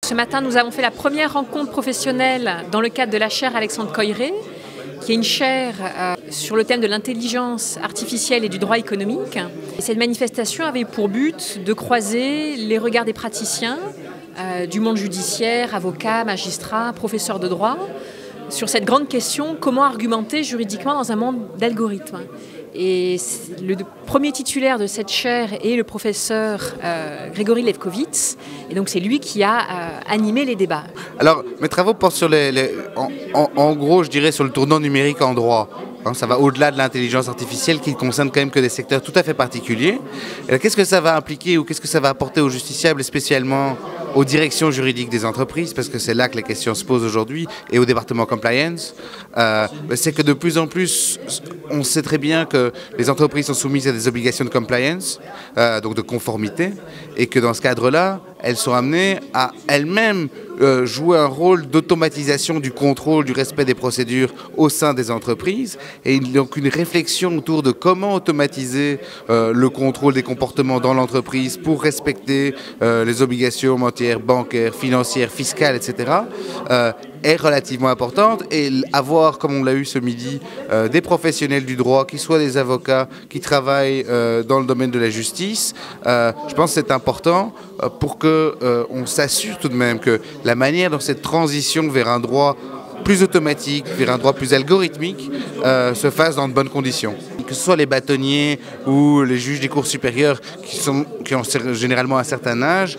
Ce matin, nous avons fait la première rencontre professionnelle dans le cadre de la chaire Alexandre Coiré, qui est une chaire sur le thème de l'intelligence artificielle et du droit économique. Et cette manifestation avait pour but de croiser les regards des praticiens du monde judiciaire, avocats, magistrats, professeurs de droit, sur cette grande question, comment argumenter juridiquement dans un monde d'algorithmes. Et le premier titulaire de cette chaire est le professeur Grégory Lefkowitz, et donc c'est lui qui a animé les débats. Alors, mes travaux portent sur en gros, je dirais, sur le tournant numérique en droit. Ça va au-delà de l'intelligence artificielle qui ne concerne quand même que des secteurs tout à fait particuliers. Qu'est-ce que ça va impliquer ou qu'est-ce que ça va apporter aux justiciables et spécialement aux directions juridiques des entreprises, parce que c'est là que les questions se posent aujourd'hui, et au département compliance, c'est que de plus en plus, on sait très bien que les entreprises sont soumises à des obligations de compliance, donc de conformité, et que dans ce cadre-là, elles sont amenées à elles-mêmes jouer un rôle d'automatisation du contrôle du respect des procédures au sein des entreprises, et donc une réflexion autour de comment automatiser le contrôle des comportements dans l'entreprise pour respecter les obligations matières bancaires, financières, fiscales, etc. Est relativement importante, et avoir, comme on l'a eu ce midi, des professionnels du droit, qui soient des avocats, qui travaillent dans le domaine de la justice, je pense que c'est important pour qu'on s'assure tout de même que la manière dont cette transition vers un droit plus automatique, vers un droit plus algorithmique, se fasse dans de bonnes conditions. Que ce soit les bâtonniers ou les juges des cours supérieures qui ont généralement un certain âge,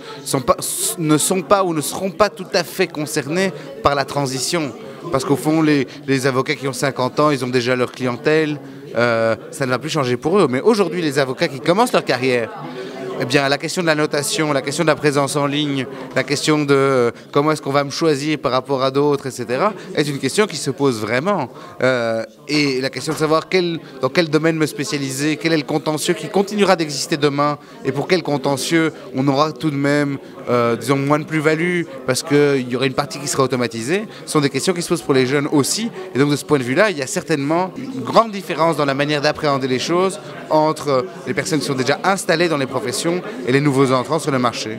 ne sont pas ou ne seront pas tout à fait concernés par la transition. Parce qu'au fond, les avocats qui ont 50 ans, ils ont déjà leur clientèle, ça ne va plus changer pour eux. Mais aujourd'hui, les avocats qui commencent leur carrière, eh bien, la question de la notation, la question de la présence en ligne, la question de comment est-ce qu'on va me choisir par rapport à d'autres, etc., est une question qui se pose vraiment. Et la question de savoir dans quel domaine me spécialiser, quel est le contentieux qui continuera d'exister demain, et pour quel contentieux on aura tout de même, disons, moins de plus-value, parce qu'il y aura une partie qui sera automatisée, sont des questions qui se posent pour les jeunes aussi. Et donc, de ce point de vue-là, il y a certainement une grande différence dans la manière d'appréhender les choses entre les personnes qui sont déjà installées dans les professions et les nouveaux entrants sur le marché.